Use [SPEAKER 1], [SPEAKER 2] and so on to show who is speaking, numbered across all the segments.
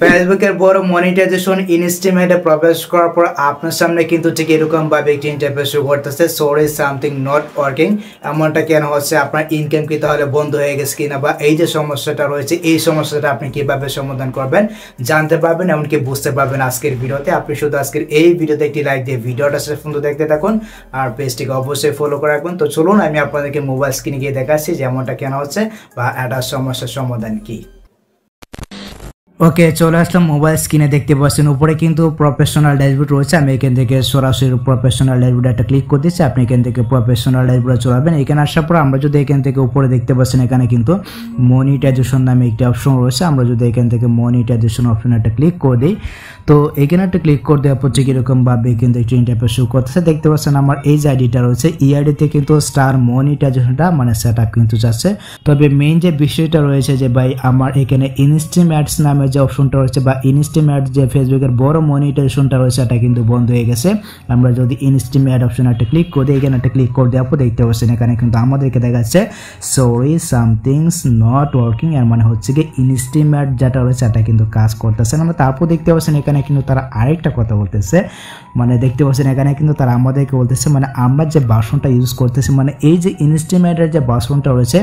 [SPEAKER 1] ফেসবুকের বড় মনিটাইজেশন ইনস্টিমেটে প্রবেশ করার পর আপনার সামনে কিন্তু ঠিক এরকম ভাবে একটি ইন্টারফেস শো করতেছে সরি সামথিং নট ওয়ার্কিং। এমনটা কেন হচ্ছে? আপনার ইনকাম কি তাহলে বন্ধ হয়ে গেছে কিনা, বা এই যে সমস্যাটা রয়েছে এই সমস্যাটা আপনি কিভাবে সমাধান করবেন জানতে পারবেন, এমনকি বুঝতে পারবেন আজকের ভিডিওতে। আপনি শুধু আজকের এই ভিডিওতে একটি লাইক দিয়ে ভিডিওটা শেষ পর্যন্ত দেখতে থাকুন আর পেজটিকে অবশ্যই ফলো করে রাখবেন। তো চলুন আমি আপনাদেরকে মোবাইল স্ক্রিনে গিয়ে দেখাচ্ছি যে এমনটা কেন হচ্ছে বা এটা সমস্যার সমাধান কি। ওকে, চলে আসলাম মোবাইল স্ক্রিনে। দেখতে পাচ্ছেন উপরে কিন্তু প্রফেশনাল ড্যাশবোর্ড রয়েছে। আমি এখান থেকে সরাসরি প্রফেশনাল ড্যাশবোর্ড একটা ক্লিক করে দিচ্ছি। আপনি এখান থেকে প্রফেশনাল ড্যাশবোর্ডে চলে আসবেন। এখানে আসার পর আমরা যদি এখান থেকে উপরে দেখতে পাচ্ছেন এখানে কিন্তু মনিটাইজেশন নামে একটি অপশন রয়েছে। আমরা যদি এখান থেকে মনিটাইজেশন অপশন একটা ক্লিক করে দিই, তো এখানে একটা ক্লিক করে দেওয়ার পর ঠিক এরকমভাবে কিন্তু একটি ইন্টারফেস শো করতেছে। দেখতে পাচ্ছেন আমার এই যে আইডিটা রয়েছে এই আইডিতে কিন্তু স্টার মনিটাইজেশনটা মানে সেট আপ কিন্তু যাচ্ছে। তবে মেইন যে বিষয়টা রয়েছে যে ভাই আমার এখানে ইনস্ট্রিম অ্যাডস নামে যে অপশনটা রয়েছে বা ইনস্ট্রিম অ্যাড যে ফেসবুকের বড় মনিটাইজেশনটা রয়েছে এটা কিন্তু বন্ধ হয়ে গেছে। আমরা যদি ইনস্ট্রিম অ্যাড অপশন একটা ক্লিক করে দিই, এখানে একটা ক্লিক করে দেওয়ার পর দেখতে পাচ্ছেন এখানে কিন্তু আমাদেরকে দেখাচ্ছে সরি সামথিংস নট ওয়ার্কিং। এর মানে হচ্ছে কি ইনস্ট্রিম অ্যাড যেটা রয়েছে এটা কিন্তু কাজ করতেছে না। তারপর দেখতে পাচ্ছেন এখানে কিন্তু তারা আরেকটা কথা বলতেছে, মানে দেখতে পাচ্ছেন এখানে কিন্তু তারা আমাদেরকে বলতেছে মানে আমরা যে ভার্সনটা ইউজ করতেছি মানে এই যে ইনস্ট্রিম অ্যাডের যে ভার্সনটা রয়েছে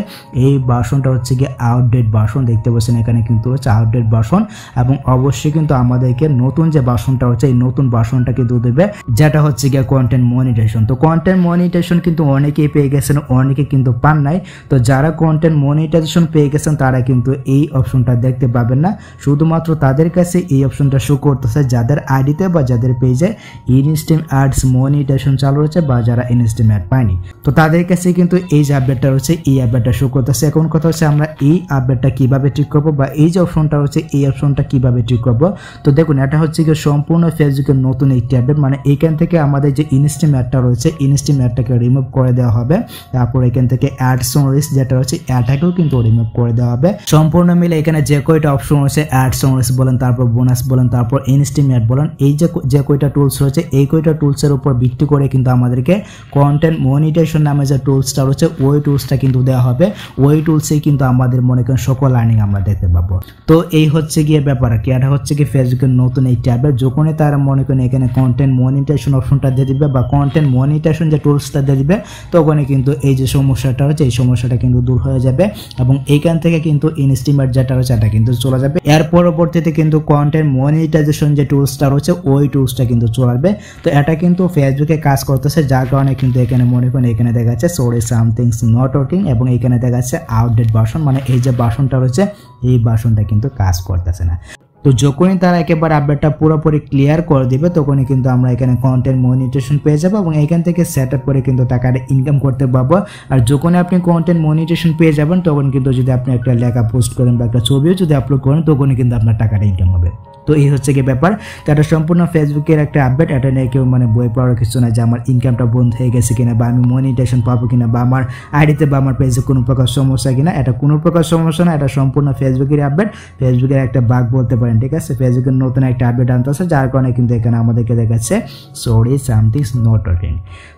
[SPEAKER 1] এই ভার্সনটা হচ্ছে কি আউটডেট ভার্সন। দেখতে পাচ্ছেন এখানে কিন্তু হচ্ছে আউটডেট ভার্সন এবং অবশ্যই কিন্তু আমাদেরকে নতুন যে ভার্সনটা হচ্ছে এই নতুন ভার্সনটা কিন্তু দেবে যেটা হচ্ছে গিয়ে কন্টেন্ট মনিটাইজেশন। তো কন্টেন্ট মনিটাইজেশন কিন্তু অনেকেই পেয়ে গেছেন, অনেকে কিন্তু পান নাই। তো যারা কন্টেন্ট মনিটাইজেশন পেয়ে গেছেন তারা কিন্তু এই অপশনটা দেখতে পাবেন না, শুধুমাত্র তাদের কাছে এই অপশনটা শো করতেছে যাদের আইডিতে বা যাদের পেজে ইনস্ট্রিম অ্যাডস মনিটাইজেশন চালু রয়েছে বা যারা ইনস্ট্রিম অ্যাড পায়নি। তো তাদের কাছে কিন্তু এই যে আপডেটটা রয়েছে এই আপডেটটা শো করতেছে। এখন কথা হচ্ছে আমরা এই আপডেটটা কিভাবে ঠিক করবো বা এই যে অপশনটা রয়েছে এই অপশনটা কিভাবে ঠিক করবো। তো দেখুন এটা হচ্ছে কি সম্পূর্ণ ফেসবুকের নতুন একটি আপডেট, মানে এখান থেকে আমাদের যে ইনস্ট্রিম অ্যাডটা রয়েছে ইনস্ট্রিম অ্যাডটাকে রিমুভ করে দেওয়া হবে। তারপর এখান থেকে অ্যাড সোনরিস যেটা রয়েছে অ্যাডটাকেও কিন্তু রিমুভ করে দেওয়া হবে। সম্পূর্ণ মিলে এখানে যে কয়টা অপশন রয়েছে অ্যাড সোনরিস বলেন, তারপর বোনাস বলেন, তারপর ইনস্ট্রিম অ্যাড বলেন, এই যে কয়টা টুলস রয়েছে এই কয়টা টুলসের উপর ভিত্তি করে কিন্তু আমাদেরকে কন্টেন্ট মনিটাইজেশন নামে যে টুলসটা রয়েছে ওই টুলসটা কিন্তু দেওয়া হবে। ওই টুলসেই কিন্তু আমাদের মনে করেন সকল আর্নিং আমরা দেখতে পাবো। তো এই হচ্ছে গিয়ে ব্যাপার কি, এটা হচ্ছে কি ফেসবুকের নতুন এই ট্যাবে যখনই তারা মনে করেন এখানে কন্টেন্ট মনিটাইজেশন অপশনটা দিয়ে দিবে বা কন্টেন্ট মনিটাইজেশন যে টুলসটা দিয়ে দিবে তখনই কিন্তু এই যে সমস্যাটা হচ্ছে এই সমস্যাটা কিন্তু দূর হয়ে যাবে এবং এইখান থেকে কিন্তু ইনস্ট্রিম অ্যাড যেটা রয়েছে এটা কিন্তু চলে যাবে। এর পরবর্তীতে কিন্তু কন্টেন্ট মনিটাইজেশন যে টুলসটা রয়েছে ওই টুলসটা কিন্তু চলে আসবে। তো এটা কিন্তু ফেসবুকে কাজ করতেছে যার কারণে কিন্তু এখানে মনে করেন এখানে দেখা যাচ্ছে সরি সামথিংস নট ওয়ার্কিং এবং এখানে দেখা যাচ্ছে আউটডেট ভার্সন, মানে এই যে ভার্সনটা রয়েছে এই ভার্সনটা কিন্তু কাজ করতেছে না। তো যখনই তারা একেবারে আপডেটটা পুরোপুরি ক্লিয়ার করে দিবে তখনই কিন্তু আমরা এখানে কন্টেন্ট মনিটাইজেশন পেয়ে যাবো এবং এখান থেকে সেট আপ করে কিন্তু টাকাটা ইনকাম করতে পারবো। আর যখনই আপনি কন্টেন্ট মনিটাইজেশন পেয়ে যাবেন তখন কিন্তু যদি আপনি একটা লেখা পোস্ট করেন বা একটা ছবিও যদি আপলোড করেন তখনই কিন্তু আপনার টাকাটা ইনকাম হবে। তো এই হচ্ছে কি ব্যাপার। তো এটা সম্পূর্ণ ফেসবুকের একটা আপডেট, এটা নিয়ে কেউ মানে বই পড়ার কিছু না যে আমার ইনকামটা বন্ধ হয়ে গেছে কিনা বা আমি মনিটাইজেশন পাবো কিনা বা আমার আইডিতে বা আমার পেজে কোনো প্রকার সমস্যা কিনা, এটা কোনো প্রকার সমস্যা না। এটা সম্পূর্ণ ফেসবুকের আপডেট, ফেসবুকের একটা বাগ বলতে পারেন, ঠিক আছে। ফেসবুকের নতুন একটা আপডেট আনতে আছে যার কারণে কিন্তু এখানে আমাদেরকে দেখাচ্ছে সরি সামথিংস নট ওয়ার্কিং।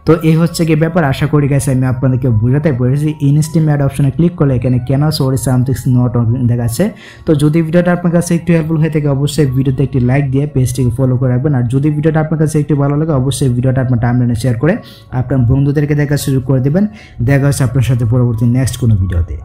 [SPEAKER 1] তো এই হচ্ছে কি ব্যাপার। আশা করি গেছে আমি আপনাদেরকে বুঝাতে পেরেছি। ইনস্ট্রিম অ্যাড অপশনে ক্লিক করলে এখানে কেন সরি সামথিংস নট ওয়ার্কিং দেখাচ্ছে। তো যদি ভিডিওটা আপনার কাছে একটু হেল্পফুল হয়ে থাকে অবশ্যই ভিডিওতে একটি লাইক দিয়ে পেজটিকে ফলো করে রাখবেন। আর যদি ভিডিওটা আপনার কাছে একটু ভালো লাগে অবশ্যই ভিডিওটা আপনার টাইমলাইনে শেয়ার করে আপনার বন্ধুদেরকে দেখার সুযোগ করে দেবেন। দেখা হচ্ছে আপনার সাথে পরবর্তী নেক্সট কোনো ভিডিওতে।